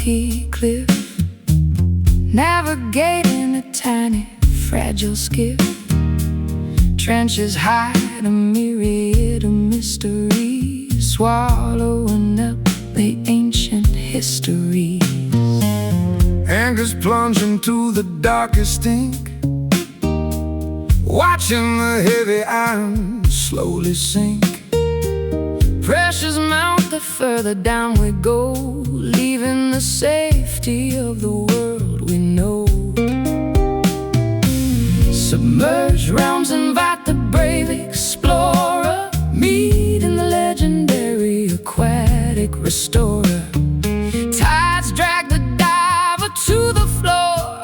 rocky cliff, navigating a tiny, fragile skiff. Trenches hide a myriad of mysteries, swallowing up the ancient histories. Anchors plunge into the darkest ink, watching the heavy iron slowly sink. Pressures mount the further down we go, leaving the safety of the world we know. Submerged realms invite the brave explorer, meeting the legendary aquatic restorer. Tides drag the diver to the floor,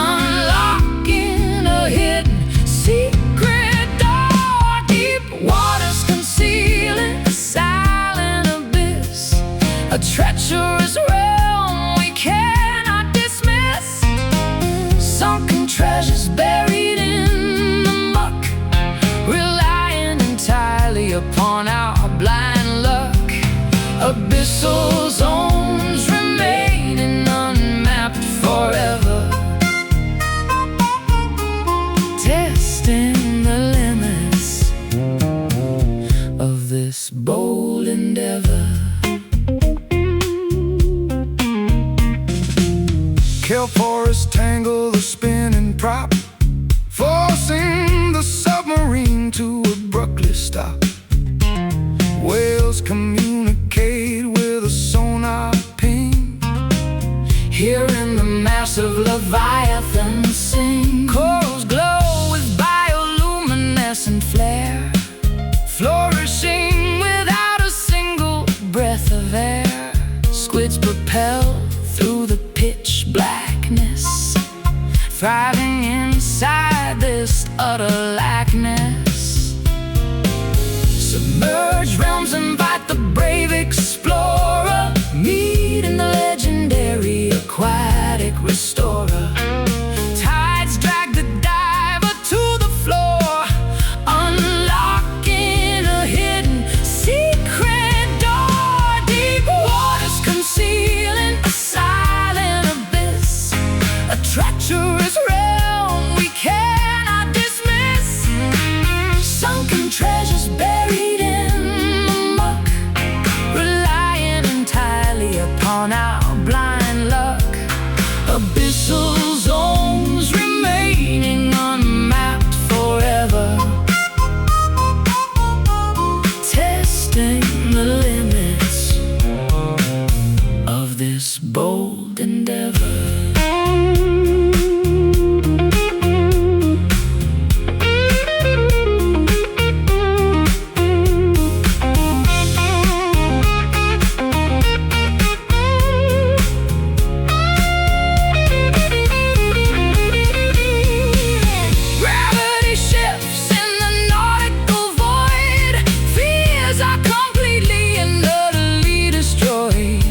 unlocking a hidden secret door. Deep waters concealing a silent abyss, a treacherous realm we cannot dismiss. Sunken treasures buried in the muck, relying entirely upon our blind luck. Abyssal zones remaining unmapped forever, testing the limits of this bold endeavor. Kelp forests tangle the spinning prop, forcing the submarine to abruptly stop. Whales communicate with a sonar ping, hearing the massive leviathan sing. Corals glow with bioluminescent flare, flourishing without a single breath of air. Squids propel through the pitch blackness, thriving inside this utter lackness. Submerged realms invite the brave explorer, meeting the legendary aquatic restorer. Tides drag the diver to the floor, unlocking a hidden secret door. Deep waters concealing a silent abyss, a treacherous realm we cannot dismiss. Sunken treasures buried in the muck, relying entirely upon our blind luck. Abyssal zones remaining unmapped forever, testing the limits of this bold endeavor. Gravity shifts in the nautical void, fears are completely and utterly destroyed.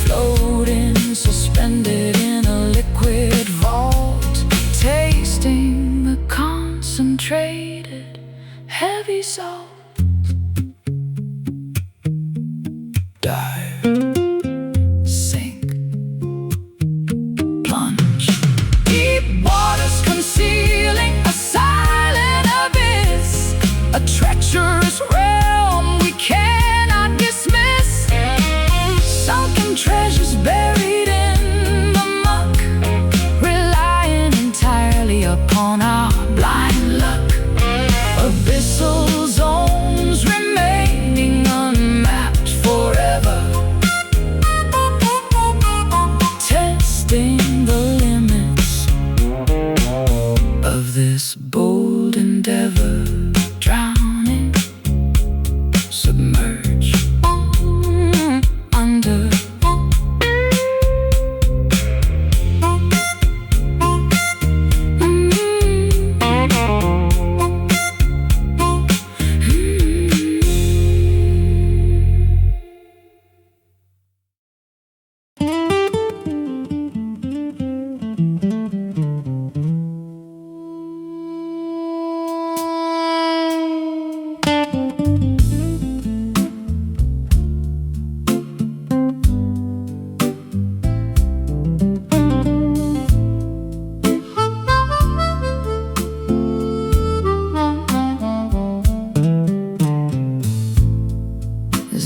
Floating, suspended in a liquid vault, tasting the concentrated heavy salt. Dive, sink, plunge. Deep waters concealing a silent abyss, a treacherous realm we cannot dismiss. Sunken treasures buried in the muck, relying entirely upon our blind luck. Abyssal zones remaining unmapped forever, testing the limits of this bold endeavor. Drowning, submerge, under.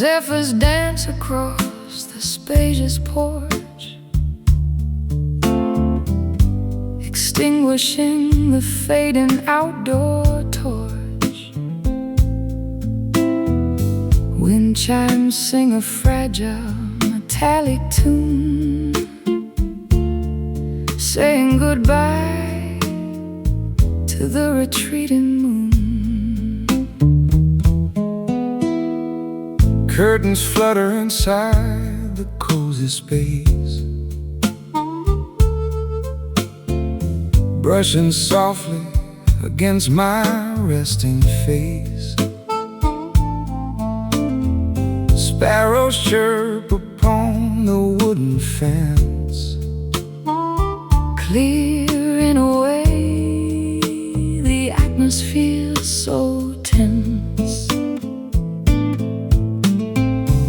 Zephyrs dance across the spacious porch, extinguishing the fading outdoor torch. Wind chimes sing a fragile metallic tune, saying goodbye to the retreating moon. Curtains flutter inside the cozy space, brushing softly against my resting face. Sparrows chirp upon the wooden fence, clearing away the atmosphere so tense.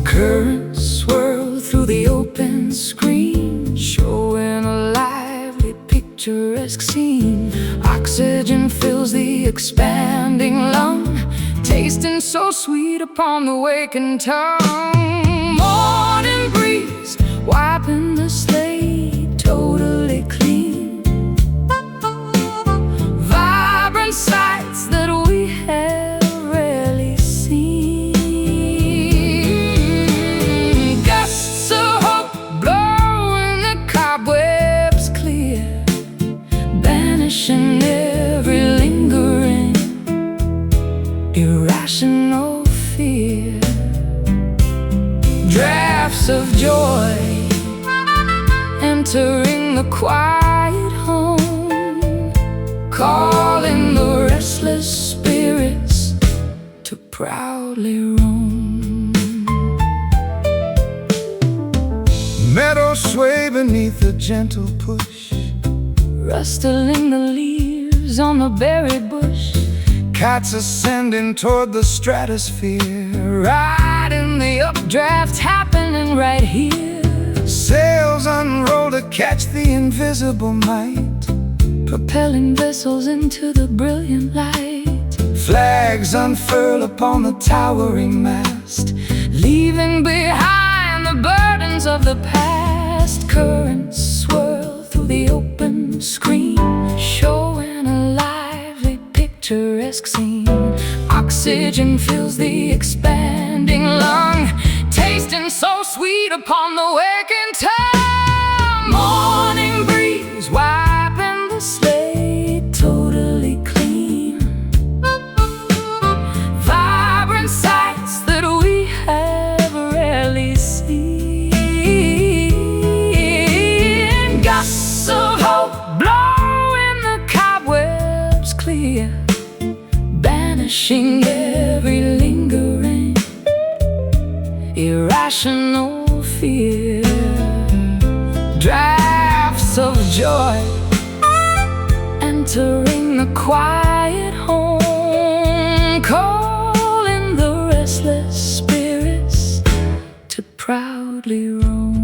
Currents swirl through the open screen, showing a lively, picturesque scene. Oxygen fills the expanding lung, tasting so sweet upon the waking tongue. Morning breeze wiping the slate totally clean, vibrant sights that we have rarely seen. Gusts of hope blowing the cobwebs clear, banishing every lingering irrational fear. Drafts of joy entering the quiet home, calling the restless spirits to proudly roam. Meadows sway beneath a gentle push, rustling the leaves on the berry bush. Cats ascending toward the stratosphere, riding the updraft happening right here. Sails unroll to catch the invisible might, propelling vessels into the brilliant light. Flags unfurl upon the towering mast, leaving behind the burdens of the past. Currents swirl through the open screen, showing a lively, picturesque scene. Oxygen fills the expanding lung, tasting so sweet upon the waking tongue. Morning breeze wiping the slate totally clean, vibrant sights that we have rarely seen. Gusts of hope blowing the cobwebs clear, banishing every lingering irrational fear. Drafts of joy entering the quiet home, calling the restless spirits to proudly roam.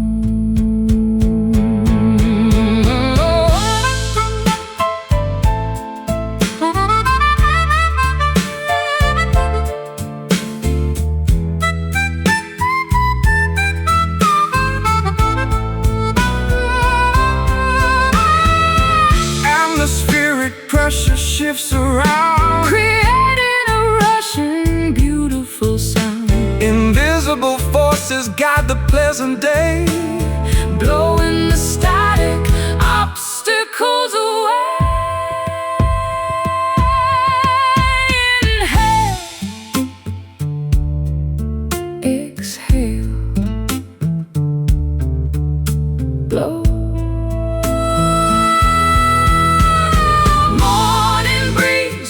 Pressure shifts around, creating a rushing, beautiful sound. Invisible forces guide the pleasant day, blowing the static obstacles away. Inhale, exhale, blow.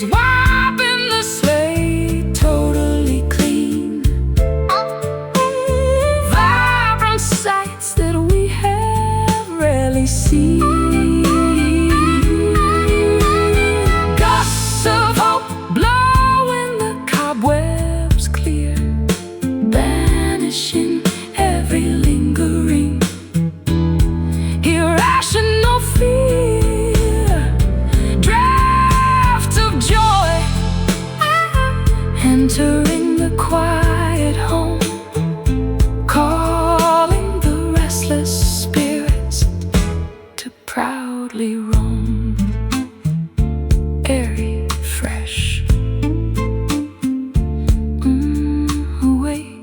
Wiping the slate totally clean, vibrant sights that we have rarely seen. Gusts of hope blowing the cobwebs clear, banishing every lingering irrational fear. Entering the quiet home, airy, fresh, awake.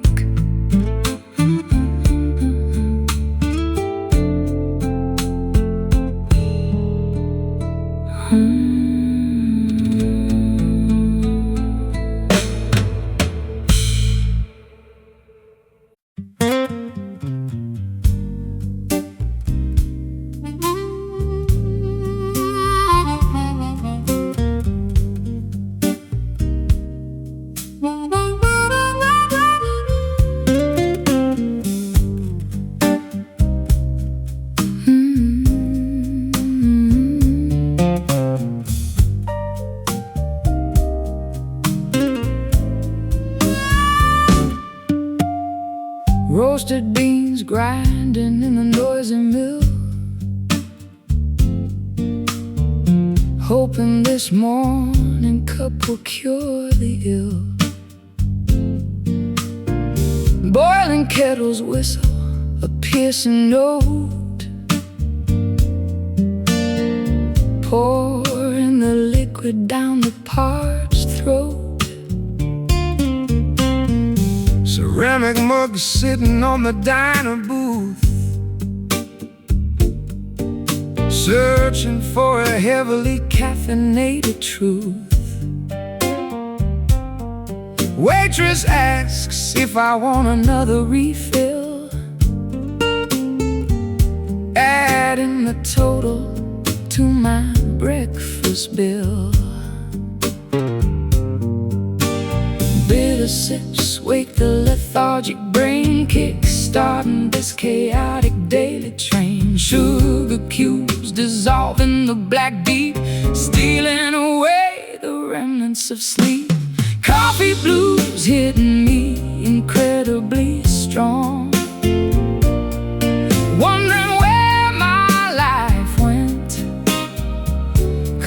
Roasted beans grinding in the noisy mill, hoping this morning cup will cure the ill. Boiling kettles whistle a piercing note, pouring the liquid down the parched throat. Ceramic mugs sitting on the diner booth, searching for a heavily caffeinated truth. Waitress asks if I want another refill, adding the total to my breakfast bill. Bitter sips wake the lethargic brain, kick-starting this chaotic daily train. Sugar cubes dissolving the black deep, stealing away the remnants of sleep. Coffee blues hitting me incredibly strong, wondering where my life went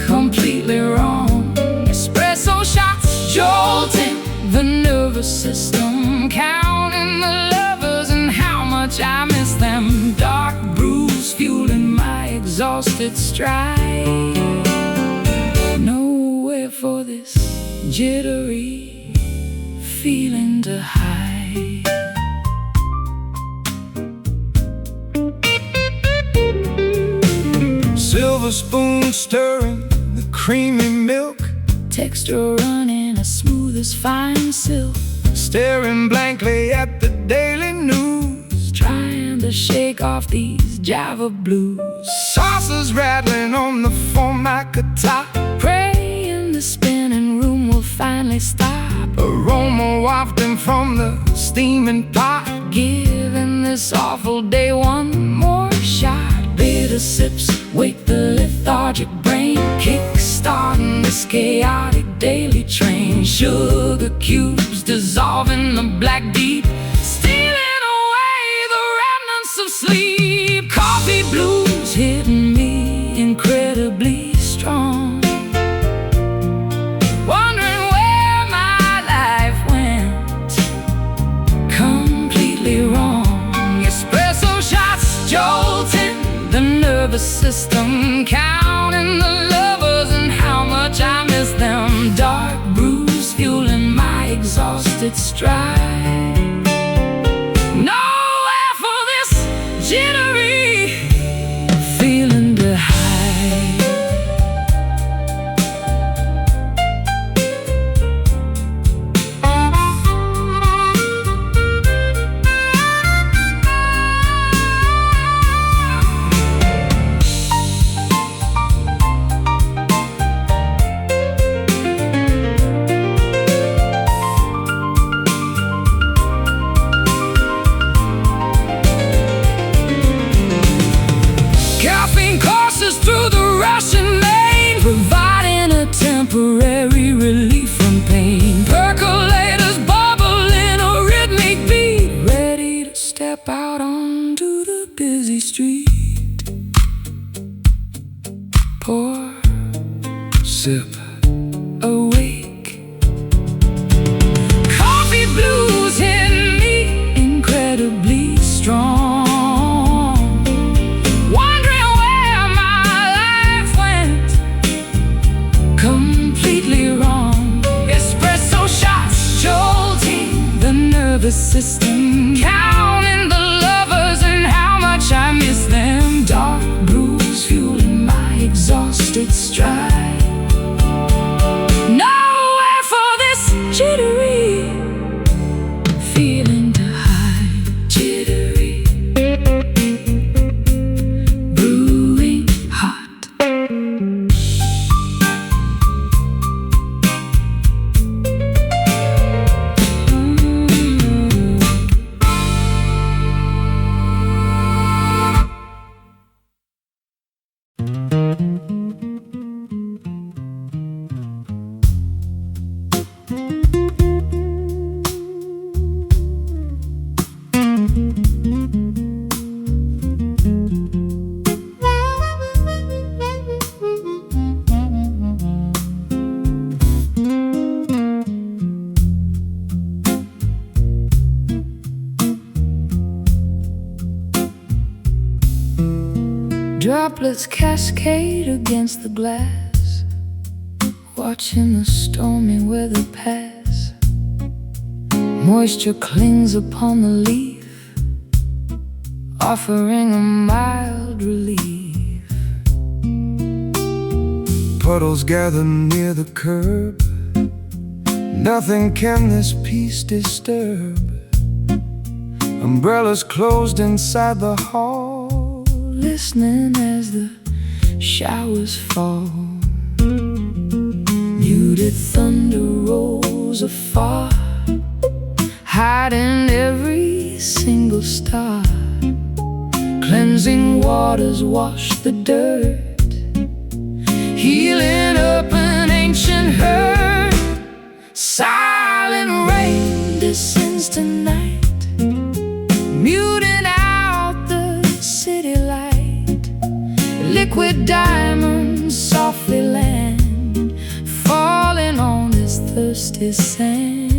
completely wrong. Espresso shots jolting the nervous system, counting the lovers and how much I miss them. Dark brews fueling my exhausted stride, nowhere for this jittery feeling to hide. Silver spoon stirring the creamy milk, texture running as smooth as fine silk. Staring blankly at the daily news, trying to shake off these Java blues. Saucers rattling on the formica top, praying the spinning room will finally stop. Aroma wafting from the steaming pot, giving this awful day one more shot. Bitter sips wake the lethargic brain, kick-starting this chaotic daily train. Sugar cubes dissolving the black deep, stealing away the remnants of sleep. Coffee blues hitting me incredibly strong, wondering where my life went completely wrong. Espresso shots jolting the nervous system, counting the lovers and how much I miss them. Dark brews fueling my exhausted stride, nowhere for this jittery feeling to hide. Through the rushing lane, providing a temporary relief from pain. Percolators bubbling a rhythmic beat, ready to step out onto the busy street. Pour, sip, awake. Coffee blues hit me incredibly strong, completely wrong. Espresso shots jolting the nervous system, counting the lovers and how much I miss them. Dark brews fueling my exhausted stride. Nowhere for this jittery feeling to hide. Jittery, brewing hot. Droplets cascade against the glass, watching the stormy weather pass. Moisture clings upon the leaf, offering a mild relief. Puddles gather near the curb, nothing can this peace disturb. Umbrellas closed inside the hall, listening as the showers fall. Muted thunder rolls afar, hiding every single star. Cleansing waters wash the dirt, healing up an ancient hurt. Silent rain descends tonight, muting out the city light. Liquid diamonds softly land, falling on this thirsty sand.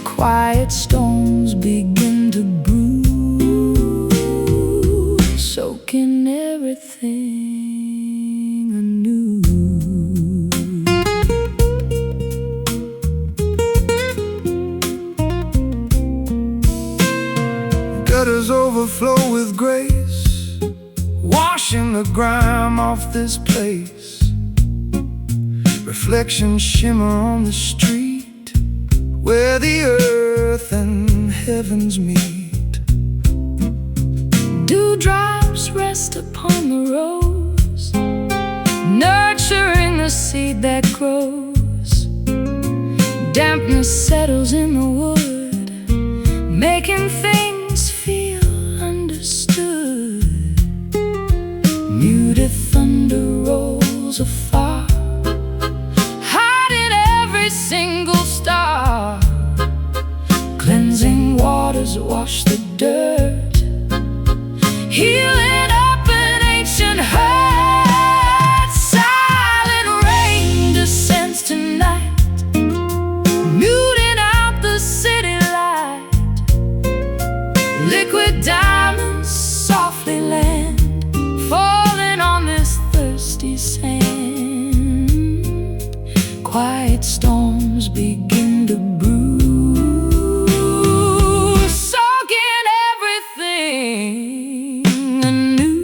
Quiet storms begin to brew, soaking everything anew. gutters overflow with grace, washing the grime off this place. Reflections shimmer on the street, where the earth and heavens meet. Dewdrops rest upon the rose, nurturing the seed that grows. Dampness settles in the wood, making things feel understood. Muted thunder rolls afar, hiding every single star. Cleansing waters wash the dirt, healing up an ancient hurt. Silent rain descends tonight, muting out the city light. Liquid diamonds softly land, falling on this thirsty sand. Quiet storms begin to brew, soaking everything anew.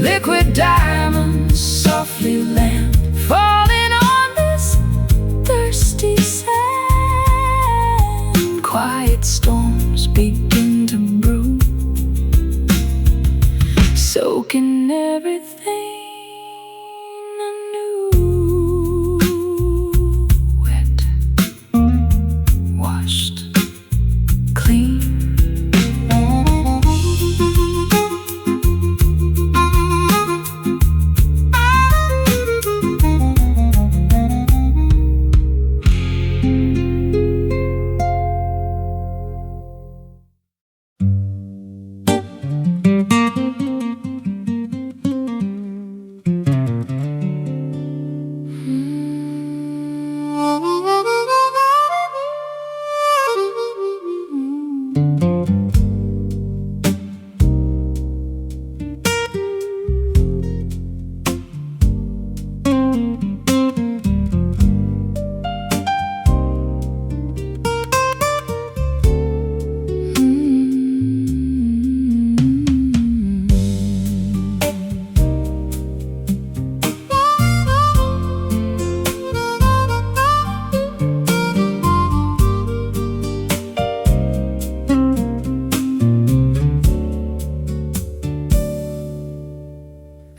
Liquid diamonds softly land, falling on this thirsty sand. Quiet storms begin to brew, soaking everything anew. Wet, washed, clean.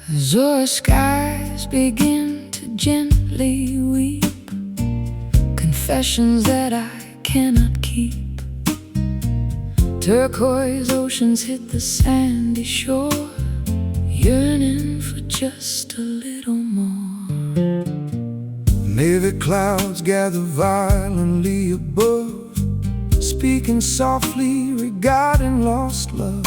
Azure skies begin to gently weep, confessions that I cannot keep. Turquoise oceans hit the sandy shore, yearning for just a little more. Navy clouds gather violently above, speaking softly regarding lost love.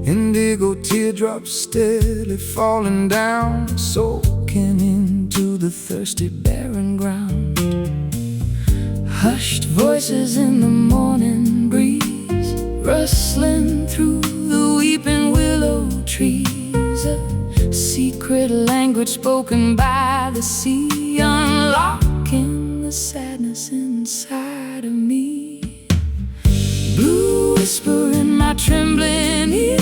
Indigo teardrops steadily falling down, soaking into the thirsty barren ground. Hushed voices in the morning breeze, rustling through the weeping willow trees. A secret language spoken by the sea, unlocking the sadness inside of me. Blue whisper in my trembling ear,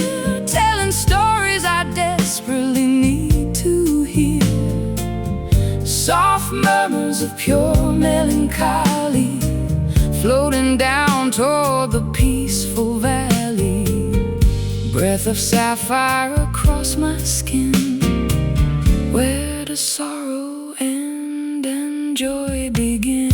telling stories I desperately need to hear. Soft murmurs of pure melancholy, floating down toward the peaceful valley. Breath of sapphire across my skin, where does sorrow end and joy begin?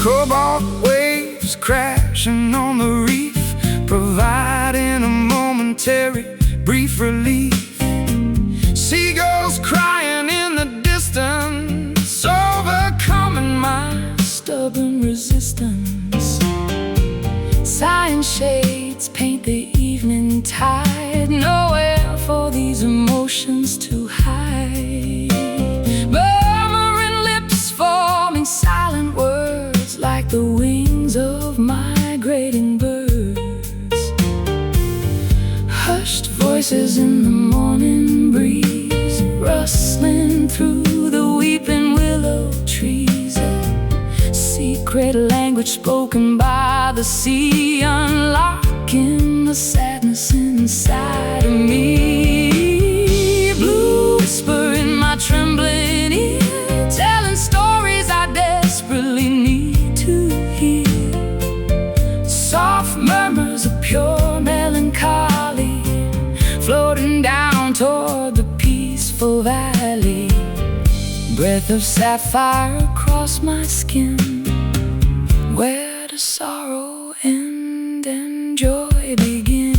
Cobalt waves crashing on the reef, providing a momentary, brief relief. Seagulls crying in the distance, overcoming my stubborn resistance. Sighing shades paint the evening tide, nowhere for these emotions to hide. Murmuring lips forming silent words, like the wings of migrating birds. Hushed voices in the morning breeze, rustling through the weeping willow trees. A secret language spoken by the sea, unlocking the sadness inside of me. Blue whisper in my trembling ear, telling stories I desperately need to hear. Soft murmurs of pure melancholy, floating down toward the peaceful valley. Breath of sapphire across my skin, where does sorrow end and joy begin?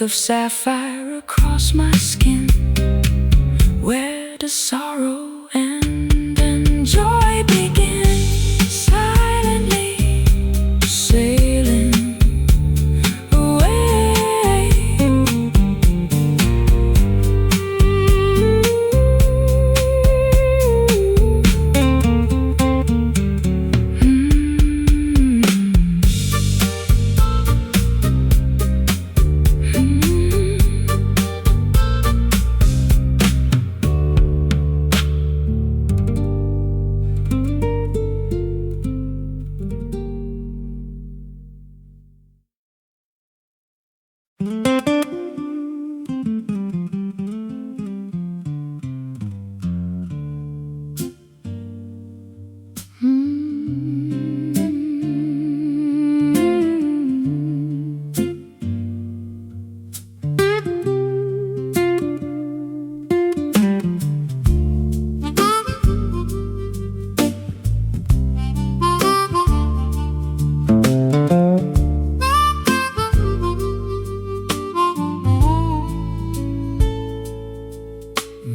depth of sapphire across my skin. Where does sorrow end and joy begin? Silently sailing away.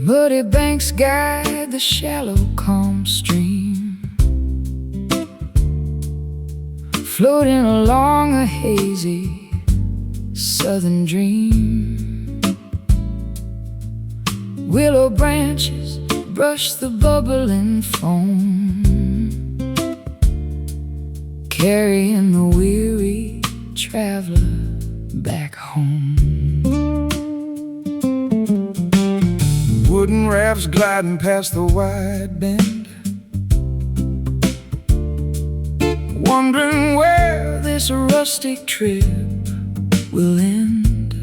Muddy banks guide the shallow, calm stream, floating along a hazy southern dream. Willow branches brush the bubbling foam, carrying the weary traveler back home. Wooden rafts gliding past the wide bend, wondering where this rustic trip will end.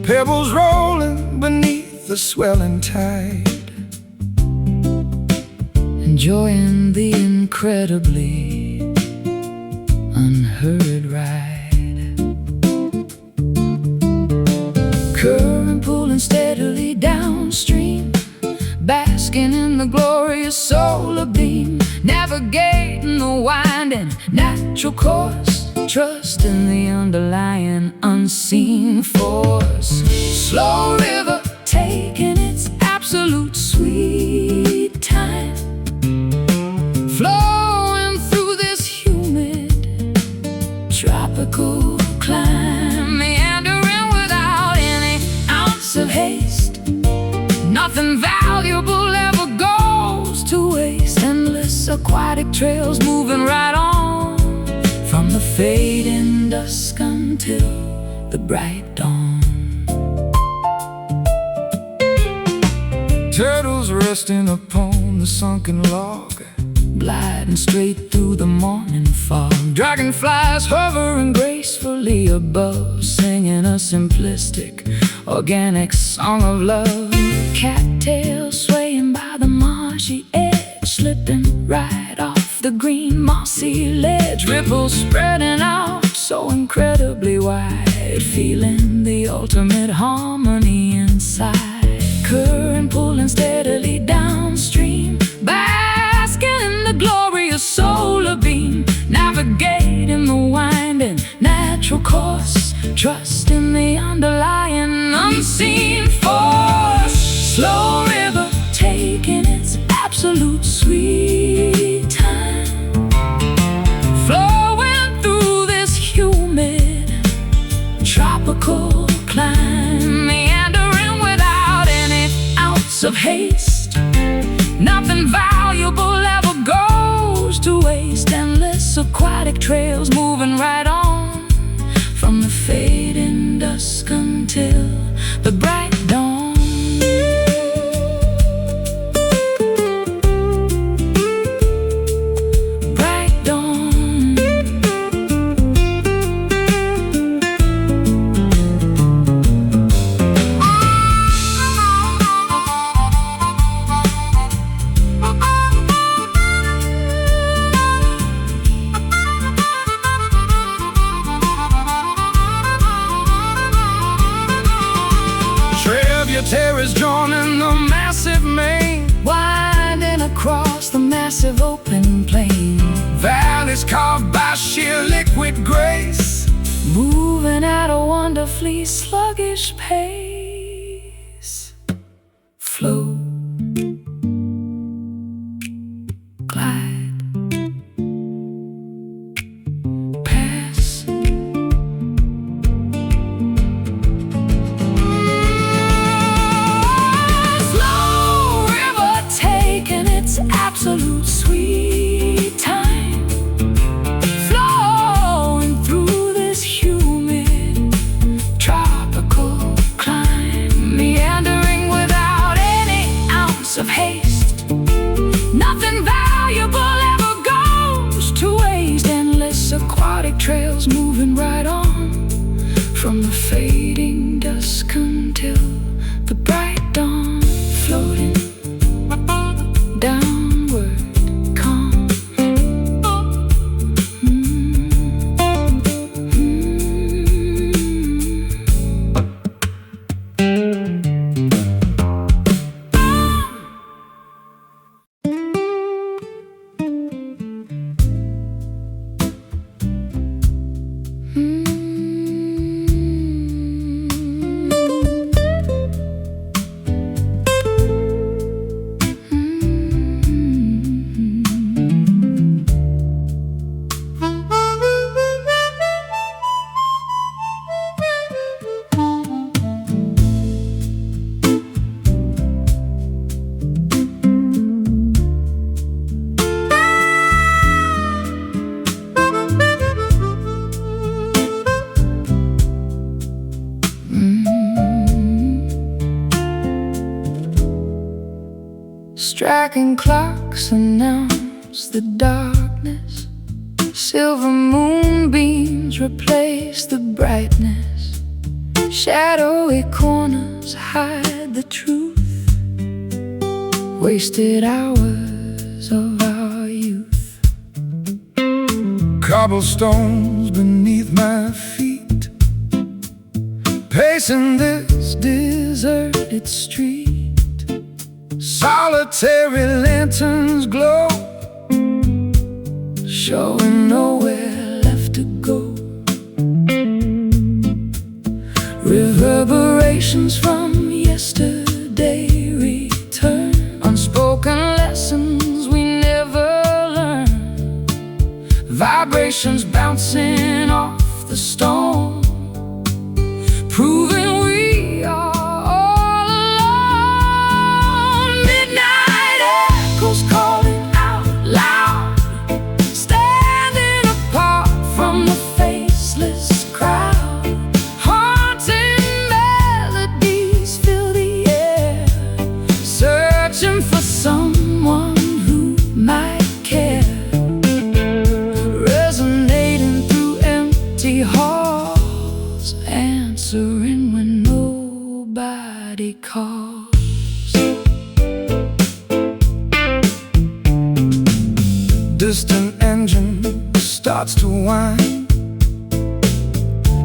pebbles rolling beneath the swelling tide, enjoying the incredibly unhurried ride. Current pulling steadily downstream, basking in the glorious solar beam, navigating the winding natural course, trusting the underlying unseen force. Slow river taking its absolute sweet time, flowing through this humid tropical climb, meandering without any ounce of haste. Nothing valuable ever goes to waste. Endless aquatic trails moving right on, from the fading dusk until the bright dawn. turtles resting upon the sunken log, gliding straight through the morning fog. dragonflies Hovering gracefully above, singing a simplistic, organic song of love. Cattails swaying by the marshy edge, slipping right off the green mossy ledge. Ripples spreading out so incredibly wide, feeling the ultimate harmony inside. Current pulling steadily downstream, basking in the glorious solar beam, navigating the winding natural course, trusting the underlying unseen force. Slow river taking its absolute sweet time, flowing through this humid tropical climb, meandering without any ounce of haste. Nothing valuable ever goes to waste. Endless aquatic trails moving right on, from the fading dusk until the bright dawn. Bright dawn. Tributaries joining the massive main, Winding across the massive open plain, valleys carved by sheer liquid grace, moving at a wonderfully sluggish pace. Float, glide, pass. Slow river taking its absolute sweet time, flowing through this humid tropical climb, meandering without any ounce of haste. Nothing valuable ever goes to waste. Endless aquatic trails moving right on, from the fading dusk until the bright dawn, floating downward, calm. Striking clocks announce the darkness. Silver moonbeams replace the brightness. Shadowy corners hide the truth. Wasted hours of our youth. Cobblestones beneath my feet, pacing this deserted street. Solitary lanterns glow, showing nowhere left to go. Reverberations from yesterday return, unspoken lessons we never learned. Vibrations bouncing off the stone, proving we are all alone. Midnight echoes calling out loud, standing apart from the faceless crowd. Haunting melodies fill the air, searching for someone who might care. Resonating through empty halls, answering when nobody calls. Distant engine starts to whine,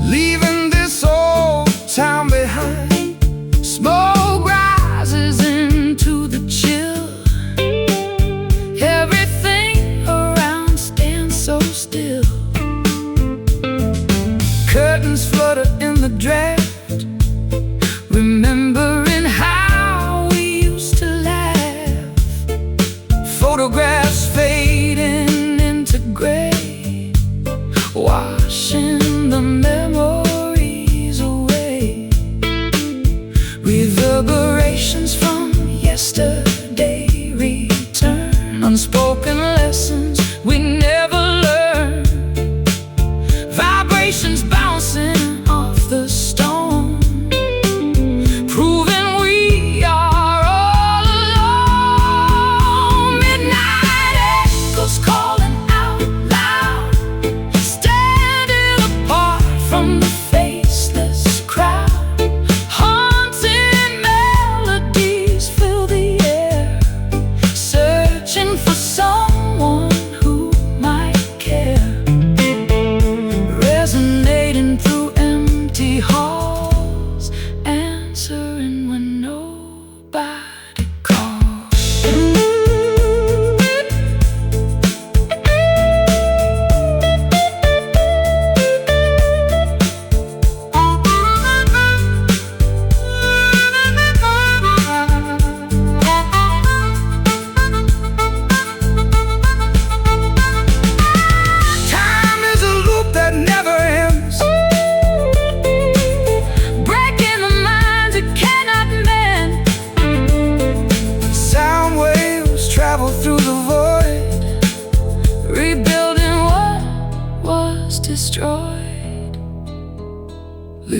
leaving this old town behind. Smoke rises into the chill, everything around stands so still. Curtains flutter in the draft, remembering how we used to laugh. Photographs fading into gray, washing the memories away. Reverberations from yesterday return, unspoken lessons we never learned. Vibrations bouncing off the stone, proving we are all alone. Midnight echoes calling out loud, standing apart from the faceless crowd. Haunting melodies fill the air, searching for someone who might care. Resonating through empty halls, answering when nobody calls.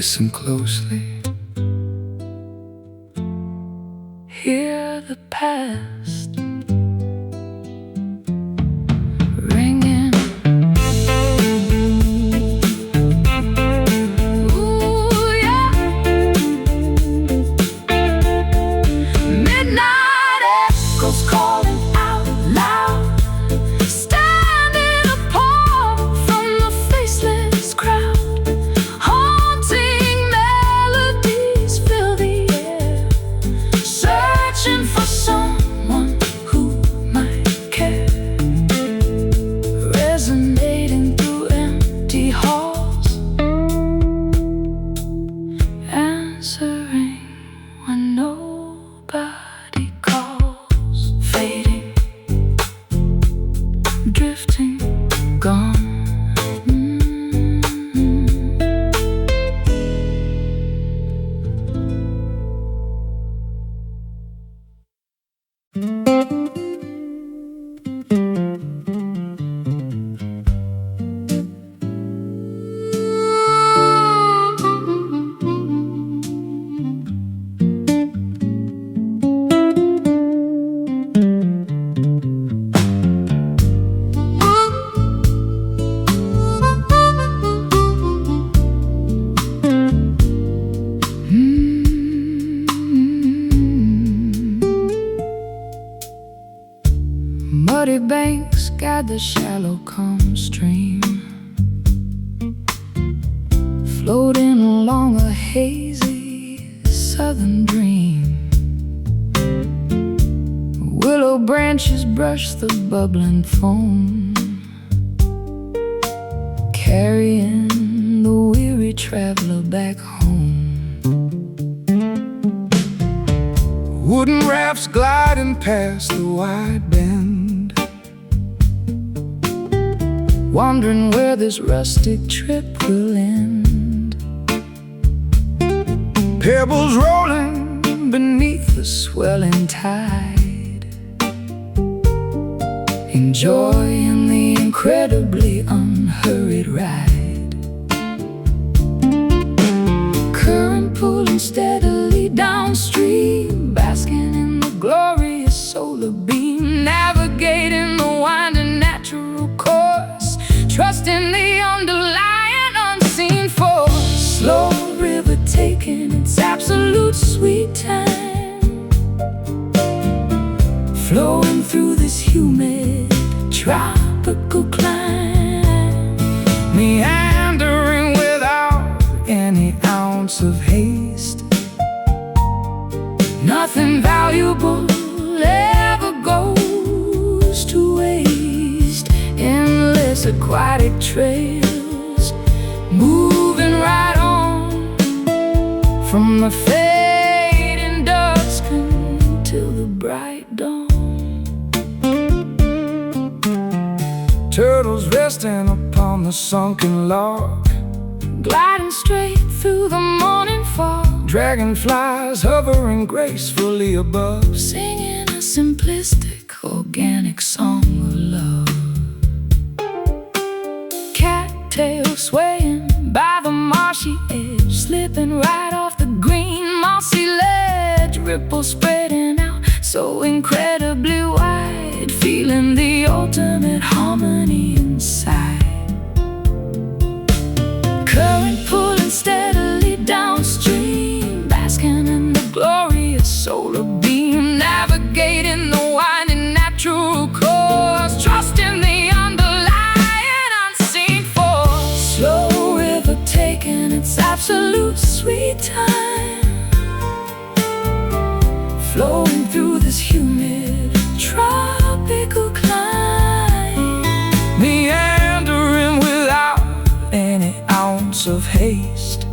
Listen closely. Hear the past ringing. Ooh, yeah. Midnight echoes calling out loud, standing apart from the faceless crowd. Haunting melodies fill the air, searching for someone who might care. Resonating through empty halls, answering when nobody calls. Fading, drifting, gone. Muddy banks guide the shallow calm stream, floating along a hazy southern dream. Willow branches brush the bubbling foam, carrying the weary traveler back home. Wooden rafts gliding past the wide bend, wondering where this rustic trip will end. pebbles rolling Beneath the swelling tide, enjoying the incredibly unhurried ride. Current pulling steadily downstream, basking in the glorious solar beam, navigating the winding natural course, trusting the underlying unseen force. Slow river taking its absolute sweet time, flowing through this humid tropical climb, meandering without any ounce of haste. nothing valuable ever goes to waste. Endless aquatic trails, moving right on from the fading dusk until the bright dawn. Turtles resting upon the sunken log, gliding straight through the morning fog, dragonflies hovering gracefully above, singing a simplistic, organic song of love. Cattails swaying by the marshy edge, slipping right off the green mossy ledge, ripples spreading out so incredibly wide, feeling the ultimate harmony inside. Current pulling steadily downstream, basking in the glorious solar beam, navigating the winding natural course, trusting the underlying unseen force. Slow river taking its absolute sweet time, flowing through this humid tropical climb, meandering without any ounce of haste.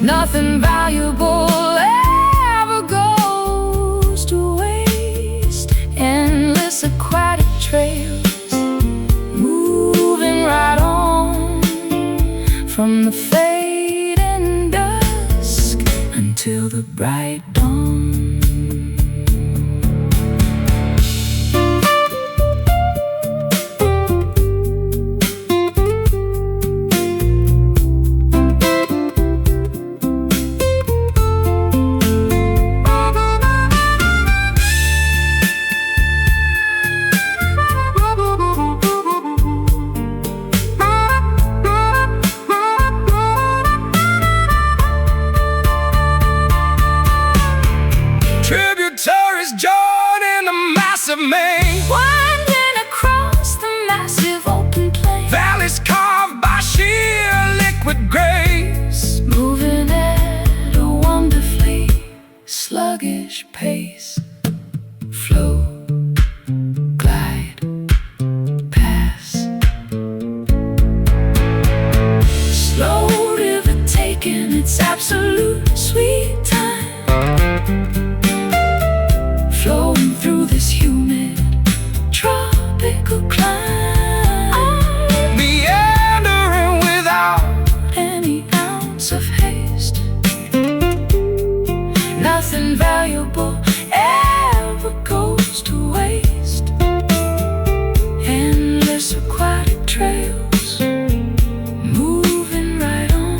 nothing valuable ever goes to waste. Endless aquatic trails, moving right on from the fading dusk until the bright dawn. Tributaries join in a massive main, winding across the massive open plain. valleys carved by sheer liquid grace, Moving at a wonderfully sluggish pace. Flow, glide, pass. Slow river taking its absolute sweet time, flowing through this humid tropical climate, meandering without any ounce of haste. Nothing valuable ever goes to waste. Endless aquatic trails, moving right on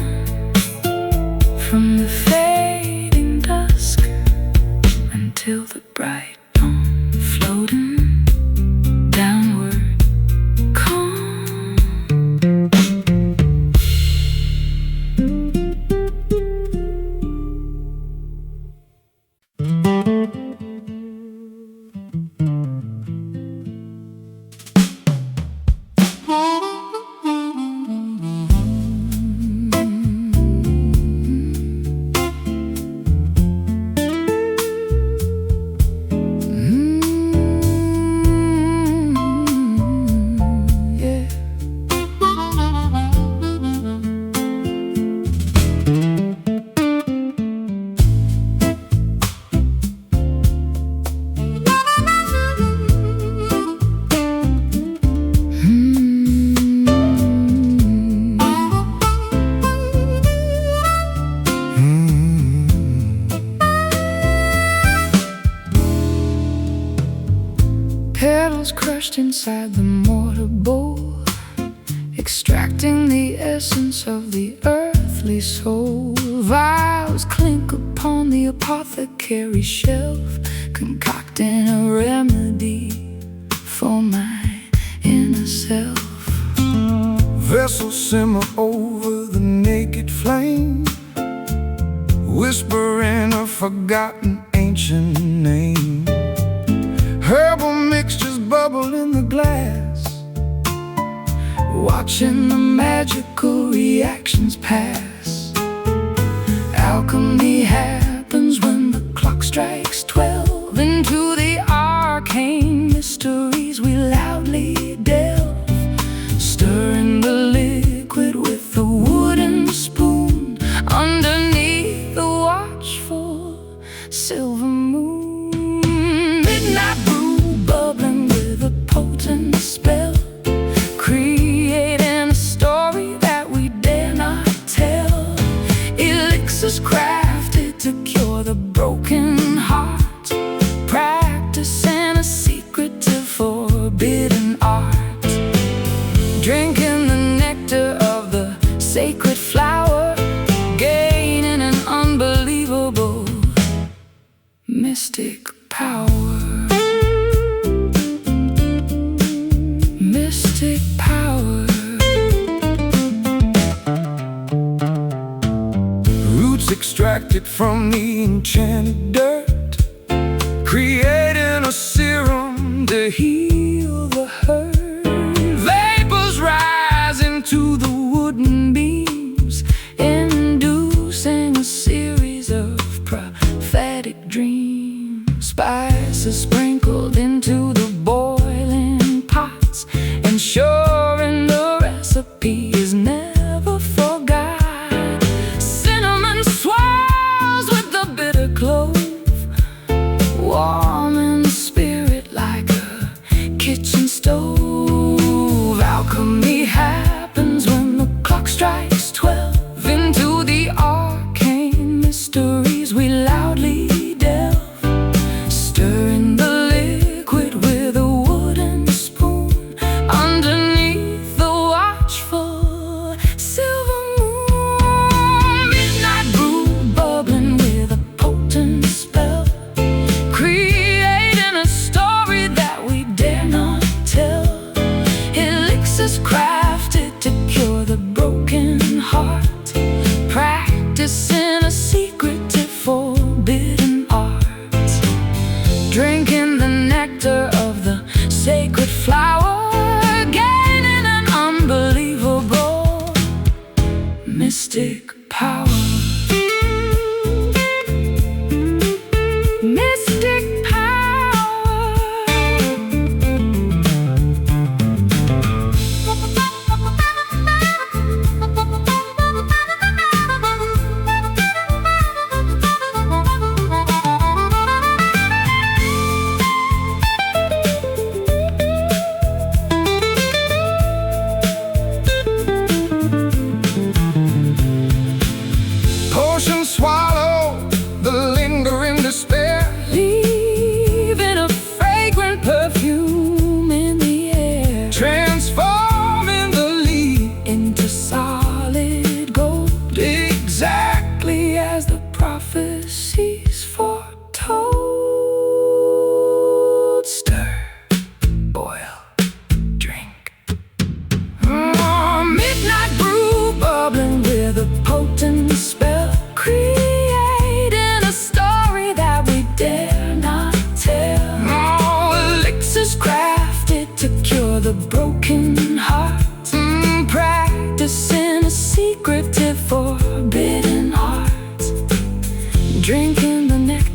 from the fading dusk until the bright dawn, floating downward calm. Yeah. Petals crushed inside the mortar bowl, extracting the essence of the earthly soul. Vials clink upon the apothecary shelf, concocting a remedy for my inner self. vessels simmer over the naked flame, whispering a forgotten ancient name. Herbal mixtures bubble in the glass, watching the magical reactions pass. Alchemy happens when the clock strikes 12. Into the arcane mysteries we loudly delve, stirring the liquid with a wooden spoon underneath the watchful silver moon. Midnight brew bubbling with a potent spell, creating a story that we dare not tell. Elixirs crafted to cure the broken heart, practicing a secretive forbidden art. Drinking the nectar of the sacred flower, gaining an unbelievable mystic power. Mystic power. Roots extracted from the enchanted dirt, creating a serum to heal the hurt. Vapors rise into the wooden beams, inducing a series of prophetic dreams. Spices sprinkled into the boiling pots, ensuring the recipe is never forgot. Cinnamon swirls with the bitter clove, warming the spirit like a kitchen stove. Alchemy happens when the clock strikes 12. Into the arcane mysteries we loudly delve, stirring the liquid with a wooden spoon underneath the watchful silver moon. Midnight brew bubbling with a potent spell, creating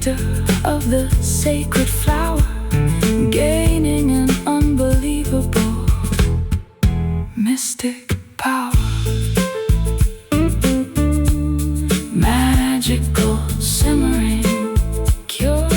nectar of the sacred flower, gaining an unbelievable mystic power. Magical simmering cure.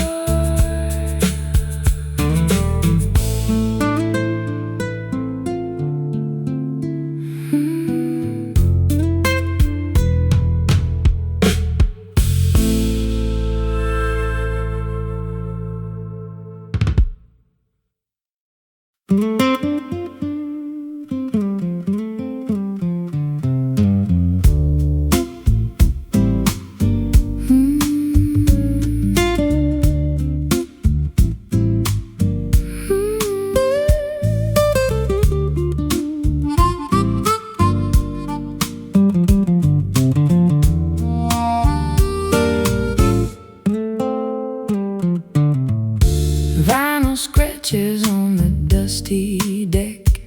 Vinyl scratches on the dusty deck,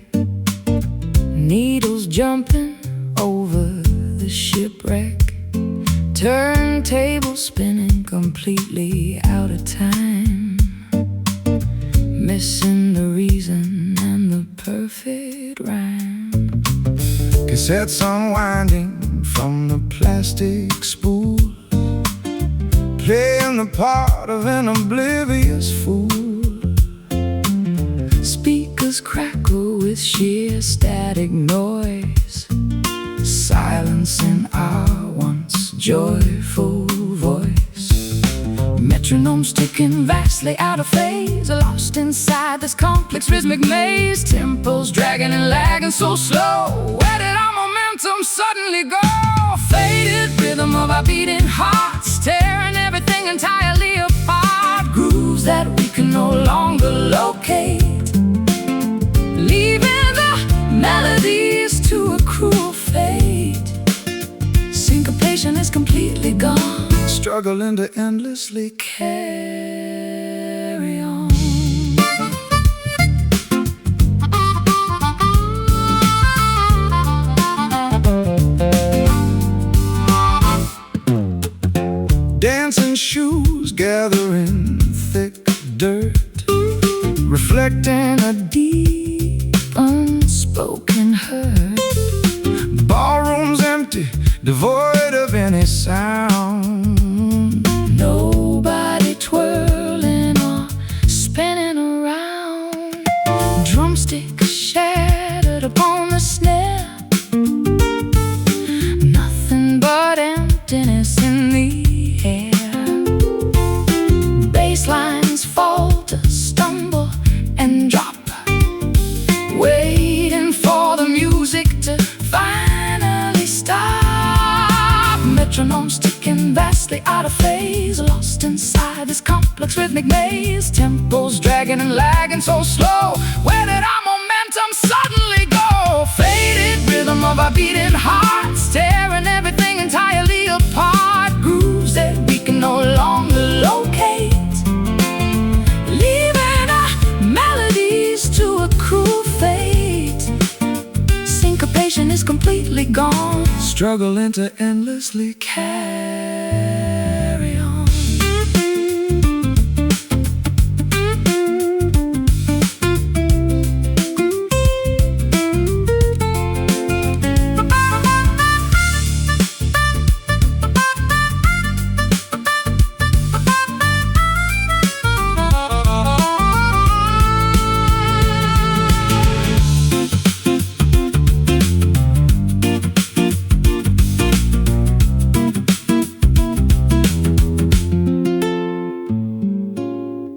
needles jumping over the shipwreck, turntable spinning completely out of time, missing the reason and the perfect rhyme. Cassettes unwinding from the plastic spool, playing the part of an oblivious fool. Speakers crackle with sheer static noise, silencing our once joyful voice. Metronomes ticking vastly out of phase, lost inside this complex rhythmic maze. Tempos dragging and lagging so slow, where did our momentum suddenly go? Faded rhythm of our beating hearts, tearing everything entirely apart. Grooves that we can no longer locate, leaving the melodies to a cruel fate. Syncopation is completely gone, Struggling to endlessly carry on. dancing shoes gathering thick dirt, reflecting a Deep unspoken hurt. ballroom's empty, devoid of any sound. Nobody twirling or spinning around. Drumsticks shattered upon the snare, nothing but emptiness in the air. Bass lines falter, stumble and drop, waiting for the music to finally stop. Metronomes ticking vastly out of phase, lost inside this complex rhythmic maze. Tempos dragging and lagging so slow, where did our momentum suddenly go? Faded rhythm of our beating hearts, tearing everything entirely apart. Grooves that we can no longer locate, leaving our melodies to a cruel fate. Syncopation is completely gone, Struggling to endlessly carry on.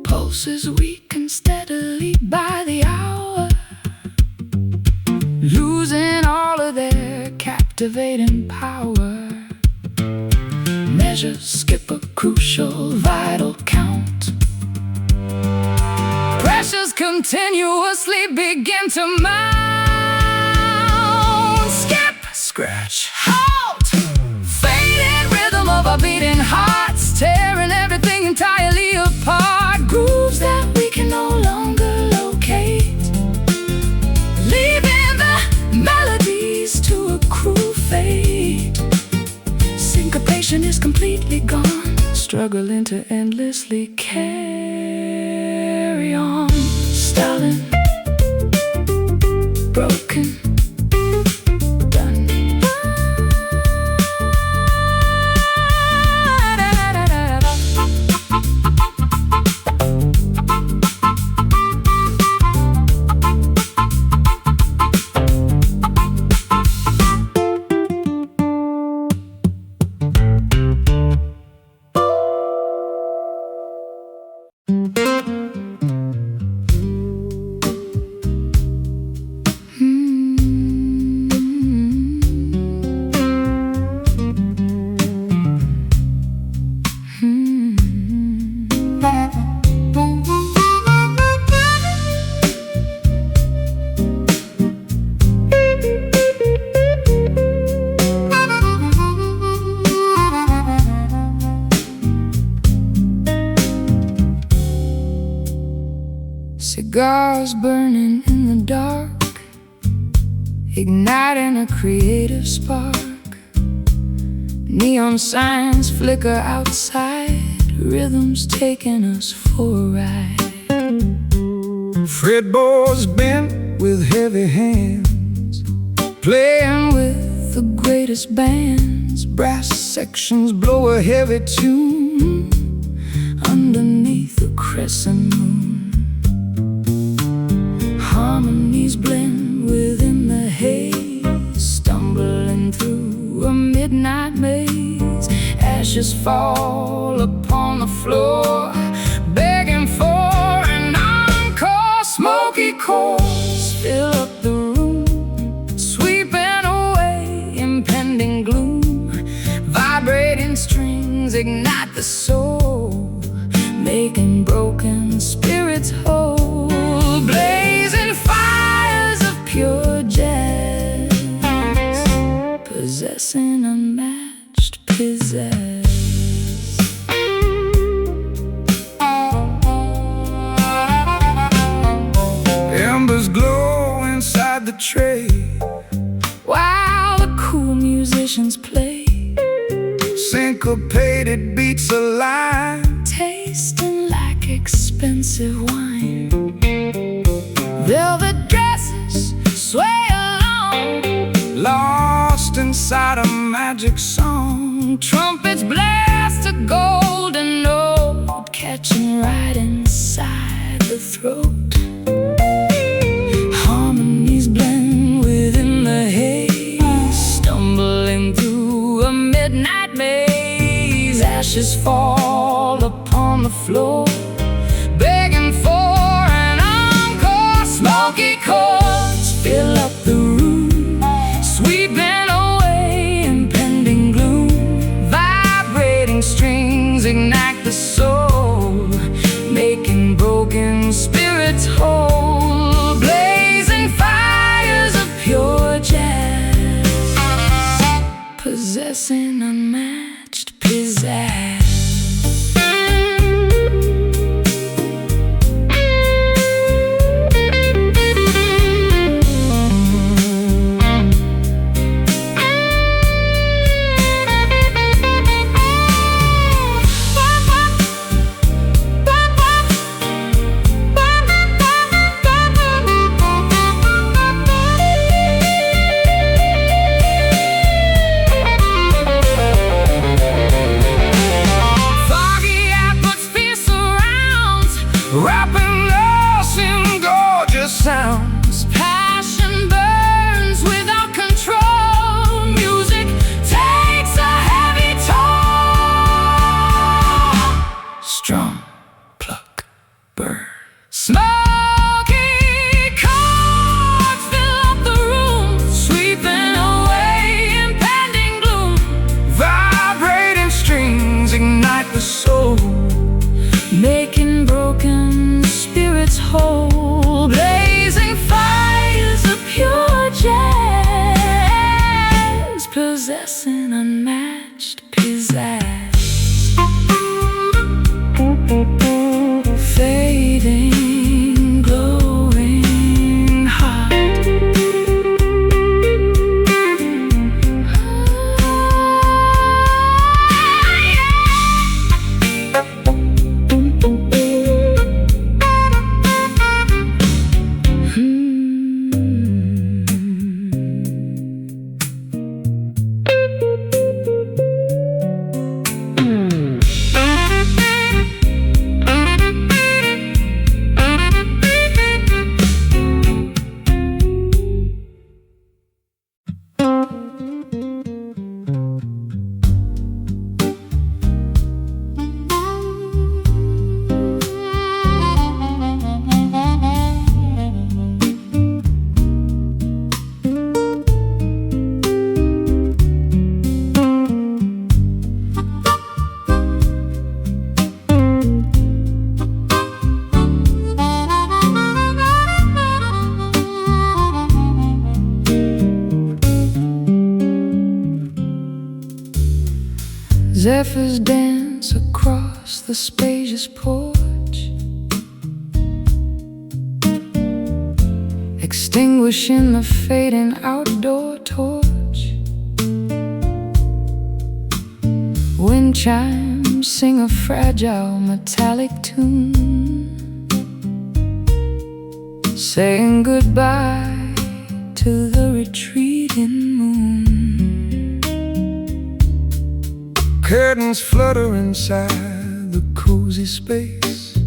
Pulses weaken steadily by the hour, losing all of their captivating power. Measures skip a crucial vital count. Pressures continuously begin to mount. Skip, scratch, halt. Faded rhythm of our beating hearts, tearing everything entirely apart. Grooves that we can no longer locate, leaving the melodies to a cruel fate. Syncopation is completely gone, struggling struggling to endlessly carry on. Stalin, broken, done. Cigars burning in the dark, igniting a creative spark. Neon signs flicker outside, rhythms taking us for a ride. Fretboards bent with heavy hands, playing with the greatest bands. Brass sections blow a heavy tune underneath a crescent moon. Harmonies blend within the haze, stumbling through a midnight maze. Ashes fall upon the floor, begging for an encore. Smoky chords fill up the room, sweeping away impending gloom. Vibrating strings ignite the soul, making broken spirits whole. Blazing fires of pure jazz, possessing unmatched pizzazz. Embers glow inside the tray, while the cool musicians play. Syncopated beats align, tasting like expensive wine. Velvet dresses sway along, lost inside a magic song. Trumpets blast a golden note, catching right inside the throat. Harmonies blend within the haze, stumbling through a midnight maze. Ashes fall upon the floor, begging for smoky chords fill up the room, sweeping away impending gloom. Vibrating strings ignite the soul, making broken spirits whole. Blazing fires of pure jazz, possessing unmatched pizzazz. Wrapping us in gorgeous sounds. Passion burns without control. Music takes a heavy toll. Strum, pluck, burn. Smoky chords fill up the room, sweeping away impending gloom. Vibrating strings ignite the soul, making broken Zephyrs dance across the spacious porch, extinguishing the fading outdoor torch. Wind chimes sing a fragile metallic tune, saying goodbye to the retreating moon. Curtains flutter inside the cozy space,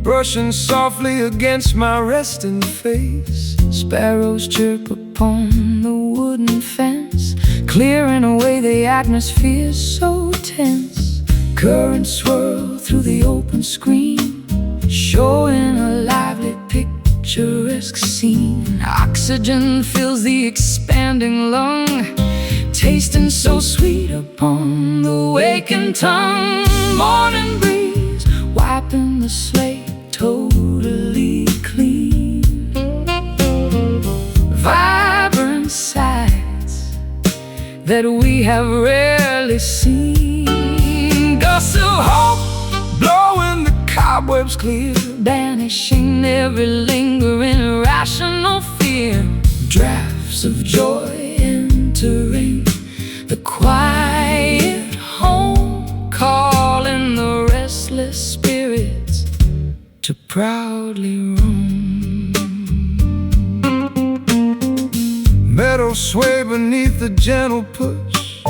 brushing softly against my resting face. Sparrows chirp upon the wooden fence, clearing away the atmosphere so tense. Currents swirl through the open screen, showing a lively picturesque scene. Oxygen fills the expanding lung, tasting so sweet upon the waking tongue. Morning breeze wiping the slate totally clean. Vibrant sights that we have rarely seen. Gusts of hope blowing the cobwebs clear, banishing every lingering irrational fear. Drafts of joy entering the quiet home, calling the restless spirits to proudly roam. Meadows sway beneath the gentle push,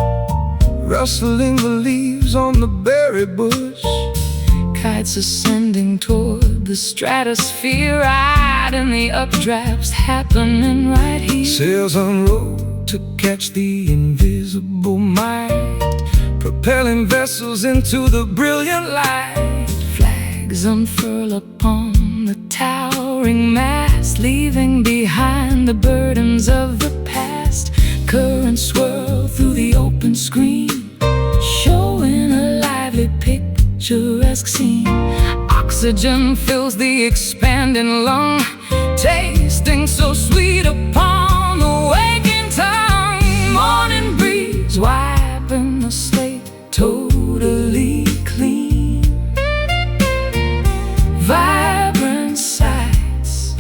rustling the leaves on the berry bush. Kites ascending toward the stratosphere, riding the updrafts happening right here. Sails unroll to catch the invisible might, propelling vessels into the brilliant light. Flags unfurl upon the towering mast, leaving behind the burdens of the past. Currents swirl through the open screen, showing a lively picturesque scene. Oxygen fills the expanding lung, tasting so sweet upon the waking tongue. Morning breeze wiping the slate totally clean. Vibrant sights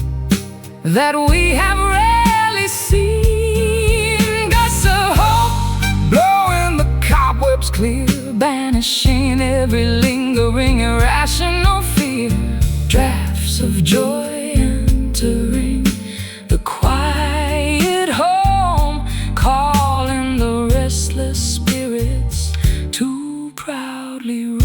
that we have rarely seen. Gusts of hope blowing the cobwebs clear, banishing every lingering irrational fear. Drafts of joy entering the quiet home, calling the restless spirits to proudly roam.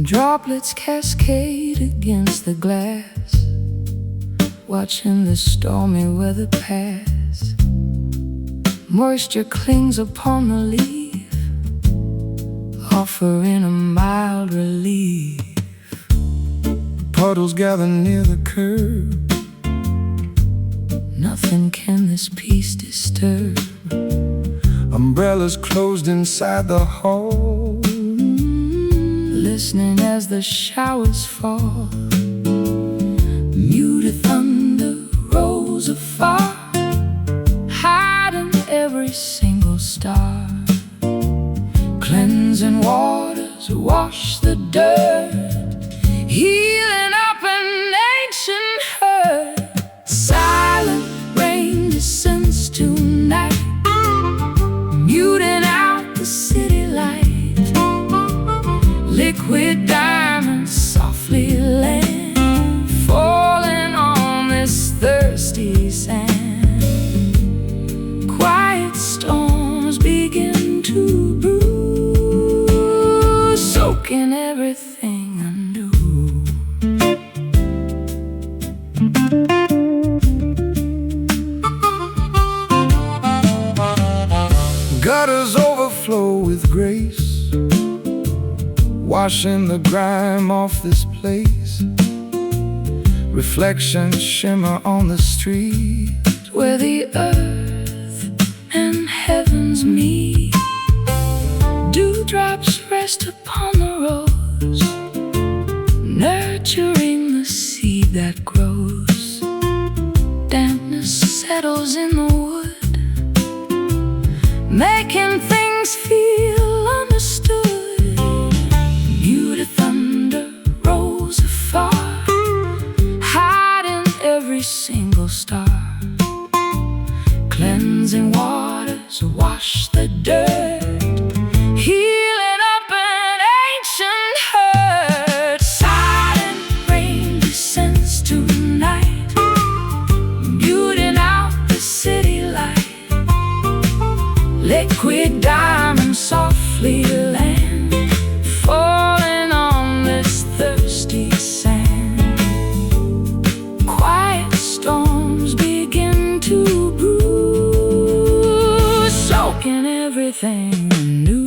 Droplets cascade against the glass, watching the stormy weather pass. Moisture clings upon the leaf, offering a mild relief. Puddles gather near the curb. Nothing can this peace disturb. Umbrellas closed inside the hall, listening as the showers fall. Muted thunder rolls afar, hiding every single star. Cleansing waters wash the dirt, healing up an ancient hurt. Silent rain descends tonight, muting out the city light. Liquid diamonds softly land, falling on this thirsty sand. Quiet storms begin to brew, soaking everything anew. Gutters overflow with grace, washing the grime off this place. Reflections shimmer on the street, where the earth and heavens meet. Dewdrops rest upon the rose, nurturing the seed that grows. Dampness settles in the wood, making things feel understood. Muted thunder rolls afar, hiding every single star. Cleansing waters wash the dirt, healing up an ancient hurt. Silent rain descends tonight, muting out the city light. Liquid diamonds softly land, falling on this thirsty sand. Quiet storms begin to brew, soaking everything anew.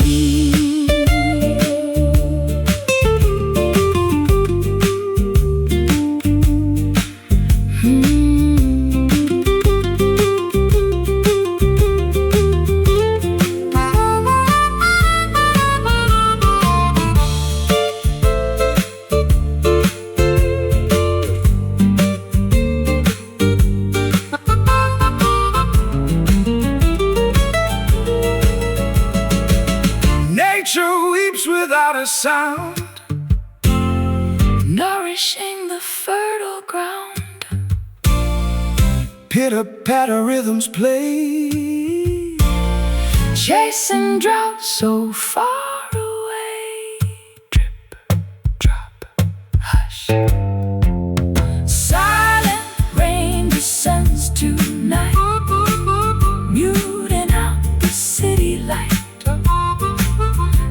Nature weeps without a sound, nourishing the fertile ground. pitter-patter rhythms play, Chasing drought so far away. Drip, drop, hush. Silent rain descends tonight, muting out the city light.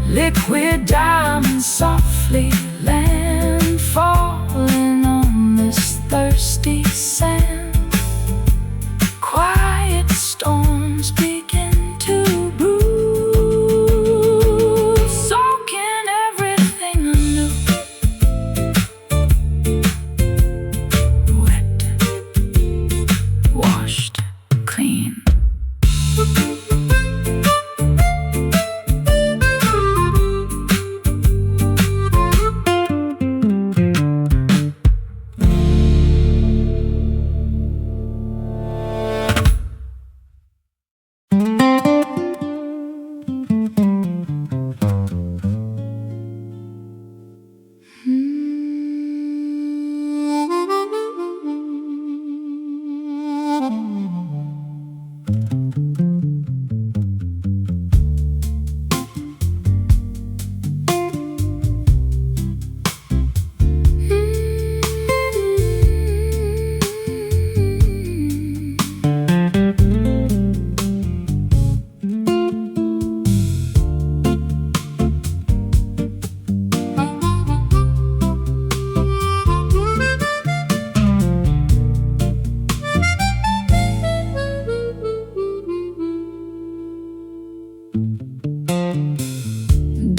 Liquid diamonds softly land, falling on this thirsty sand. Quiet storms begin to brew, soaking everything anew. Wet, washed, clean.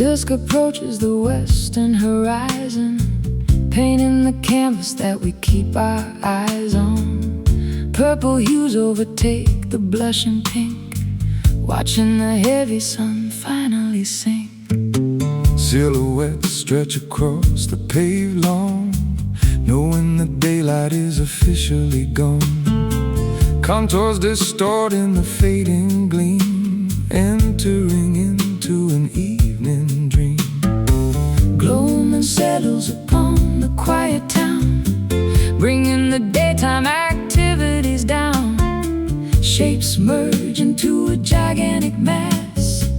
Dusk approaches the western horizon, painting the canvas that we keep our eyes on. Purple hues overtake the blushing pink, watching the heavy sun finally sink. Silhouettes stretch across the paved lawn, knowing the daylight is officially gone. Contours distort in the fading gleam, entering into an evening dream. Gloaming settles upon the quiet town, bringing the daytime activities down. Shapes merge into a gigantic mass,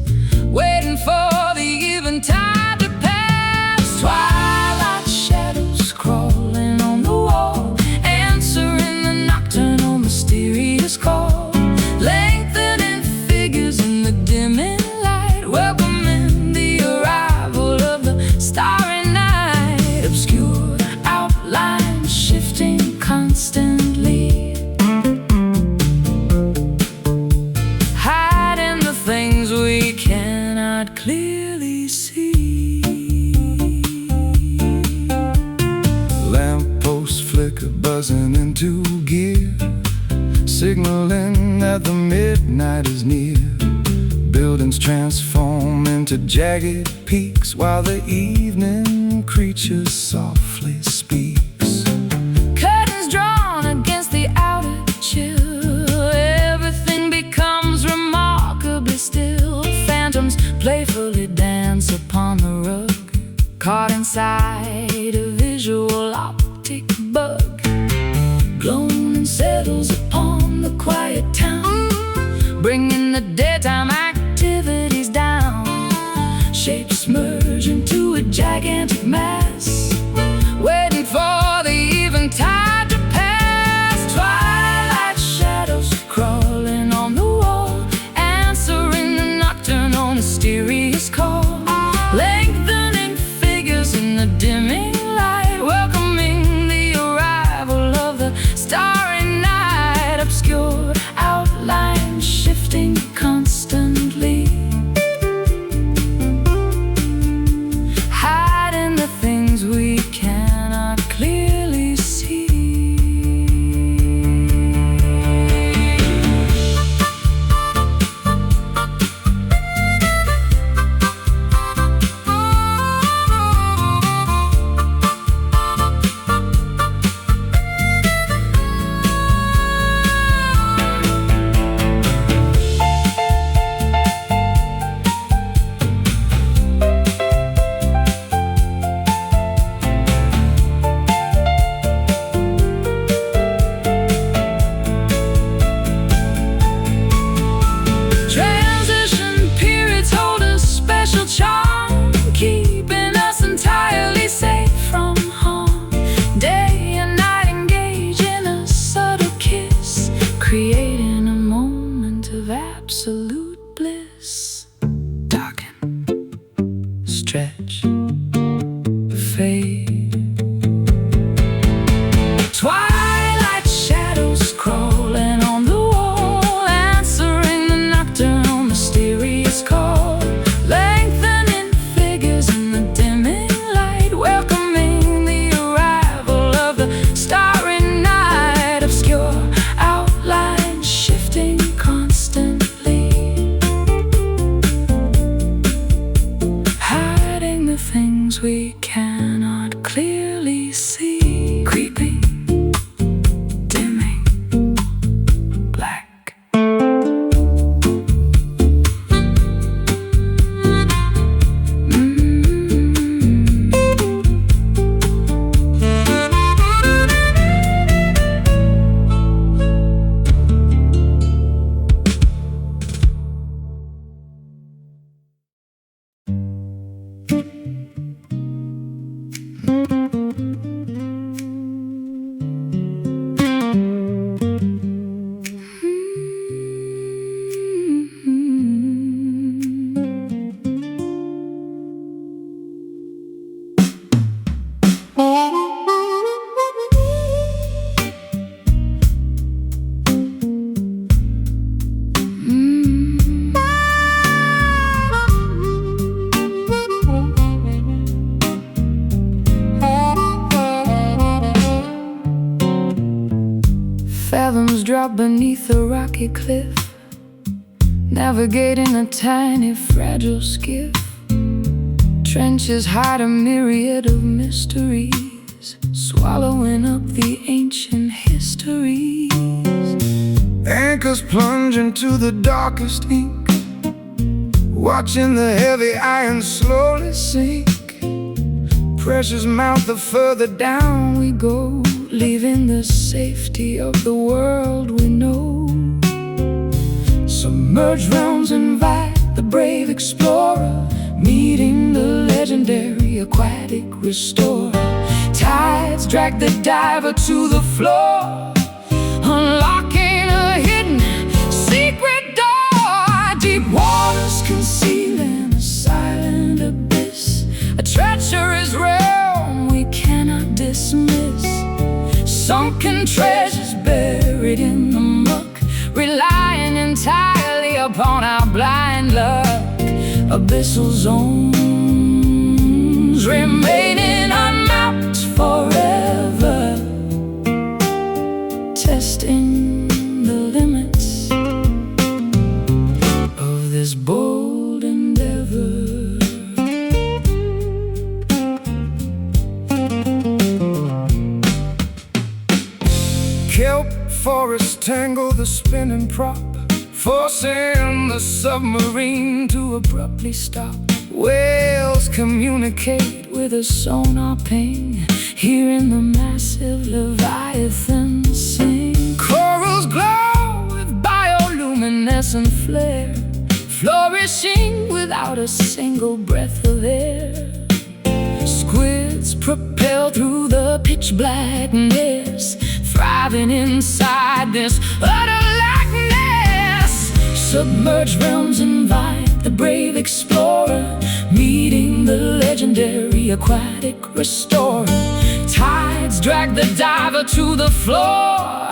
waiting for the eventide to pass. Twilight shadows crawling on the wall, answering the nocturnal mysterious call. Lengthening figures in the dimming light, welcoming the arrival of the starry night. Obscure outlines shifting constantly, hiding the things we cannot clearly see. Lampposts flicker, buzzing into gear, signaling that the midnight is near. Buildings transform into jagged peaks, while the evening creature softly speaks. Curtains drawn against the outer chill, everything becomes remarkably still. Phantoms playfully dance upon the rug, caught inside a visual optic bug. Gloaming settles upon the quiet town, bringing the daytime activities down. Shapes merge into a gigantic mass, waiting for the eventide to pass. Twilight shadows crawling on the wall, answering the nocturnal mysterious call. Lengthening figures in the dimming light, welcoming the arrival of the starry night. Obscure outlines shifting constantly, hiding the things we cannot clearly see. Transition periods hold a special charm, keeping us entirely safe from harm. Day and night engage in a subtle kiss, creating a moment of absolute bliss. Darken, stretch, fade. Twilight shadows crawling on the wall, answering the nocturnal mysterious call. Lengthening figures in the dimming light, welcoming the arrival of the starry night. Obscure outlines shifting constantly, hiding the things we cannot clearly see. Creeping, dimming, black. shadows drop beneath a rocky cliff, navigating a tiny fragile skiff. Trenches hide a myriad of mysteries, swallowing up the ancient histories. Anchors plunge into the darkest ink, watching the heavy iron slowly sink. Pressures mount the further down we go, leaving the safety of the world we know. Submerged realms invite the brave explorer, meeting the legendary aquatic restorer. Tides drag the diver to the floor, unlocking a hidden secret door. Deep waters concealing a silent abyss, a treacherous realm we cannot dismiss. Sunken treasures buried in the muck, relying entirely upon our blind luck. Abyssal zones remaining unmapped forever, testing the limits of this bold endeavor. Kelp forests tangle the spinning prop, forcing the submarine to abruptly stop. Whales communicate with a sonar ping, hearing the massive leviathan sing. Corals glow with bioluminescent flare, flourishing without a single breath of air. Squids propel through the pitch blackness, thriving inside this utter lackness. Submerged realms invite the brave explorer, meeting the legendary aquatic restorer. Tides drag the diver to the floor,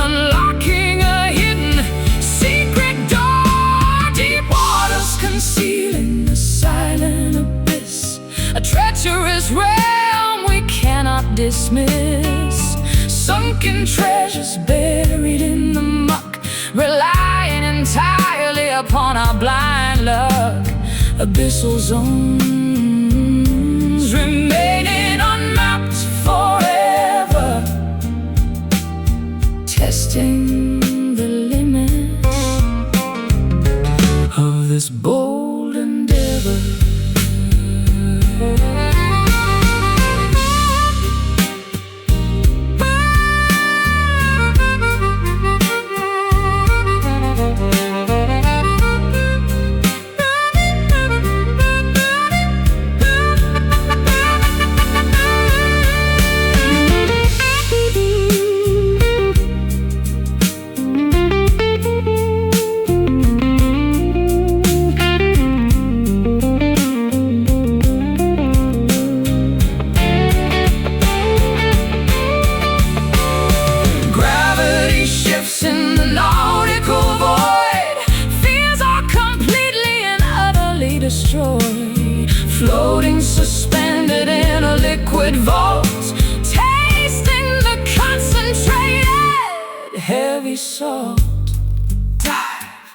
unlocking a hidden secret door. Deep waters concealing a silent abyss, a treacherous realm we cannot dismiss. Sunken treasures buried in the muck, relying entirely upon our blind luck. Abyssal zones remaining unmapped forever, testing the limits of this bold endeavor. Floating suspended in a liquid vault, tasting the concentrated heavy salt. Dive,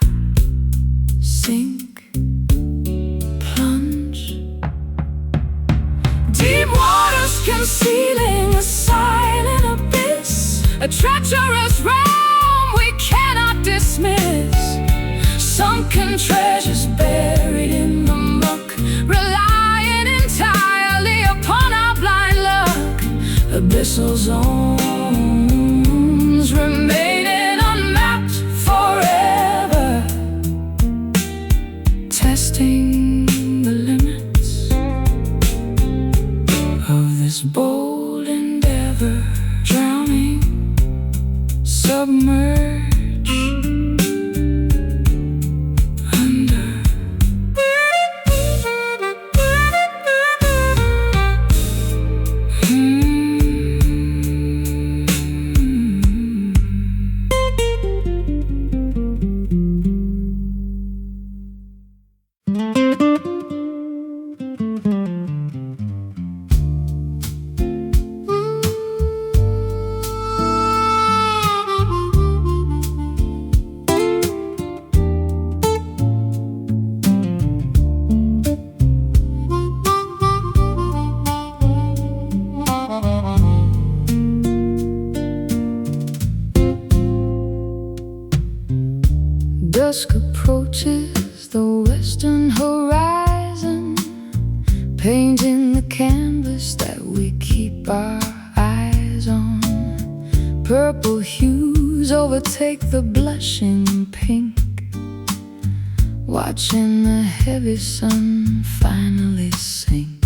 sink, plunge. Deep waters concealing a silent abyss, a treacherous realm we cannot dismiss. Sunken treasures buried in the muck, relying entirely upon our blind luck. Abyssal zones remaining unmapped forever, testing the limits of this bold endeavor. Drowning, submerged, dusk approaches the western horizon, painting the canvas that we keep our eyes on. Purple hues overtake the blushing pink, watching the heavy sun finally sink.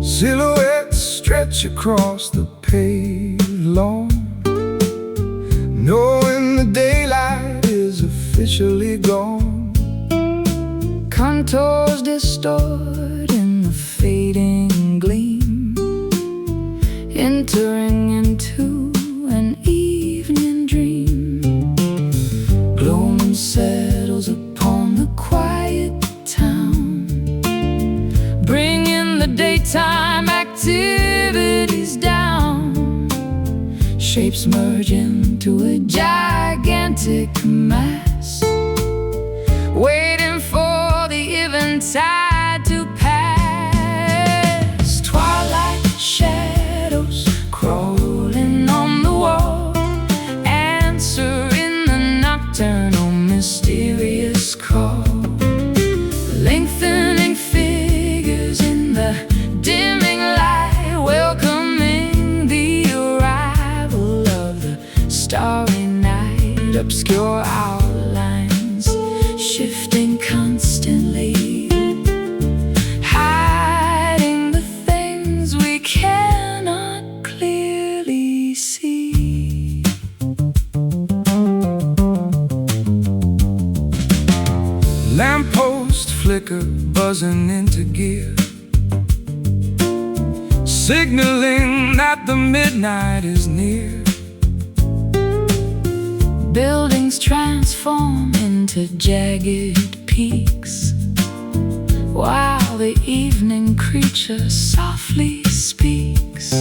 Silhouettes stretch across the paved lawn, knowing the daylight is officially gone. Contours distort in the fading gleam, entering into an evening dream. Gloaming settles upon the quiet town, bringing the daytime activities down. Shapes merge into a gigantic mass, waiting for the eventide to pass. Twilight shadows crawling on the wall, answering the nocturnal mysterious call. Lengthening figures in the dimming light, welcoming the arrival of the starry night. Obscure outlines shifting constantly, hiding the things we cannot clearly see. Lamppost flicker buzzing into gear, signaling that the midnight is near. Buildings transform into jagged peaks, while the evening creature softly speaks.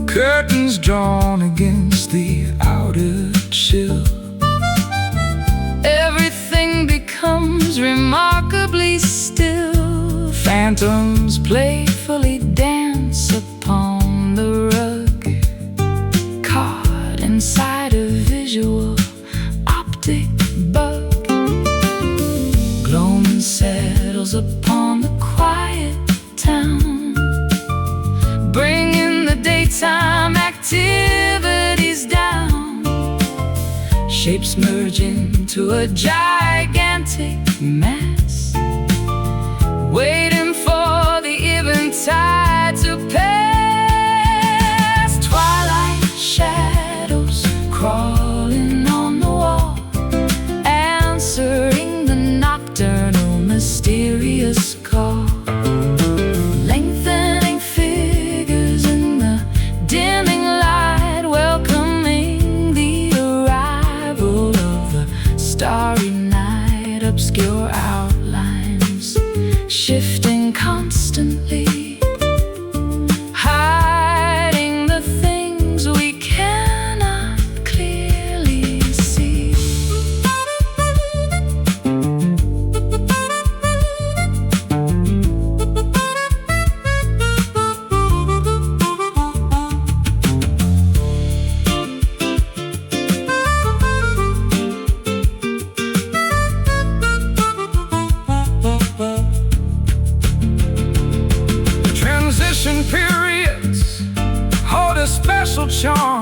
Curtains drawn against the outer chill, Everything becomes remarkably still. Phantoms playfully dance upon the rug, caught inside a visual optic bug. Gloaming settles upon the quiet town, bringing the daytime activities down. Shapes merge into a gigantic mass, waiting for the eventide to pass. Twilight shadows crawling on the wall, answering the nocturnal mysterious call. Lengthening figures in the dimming light, welcoming the arrival of the starry night. Obscure outlines shifting constantly, hiding the things we cannot clearly see. transition periods hold a special charm.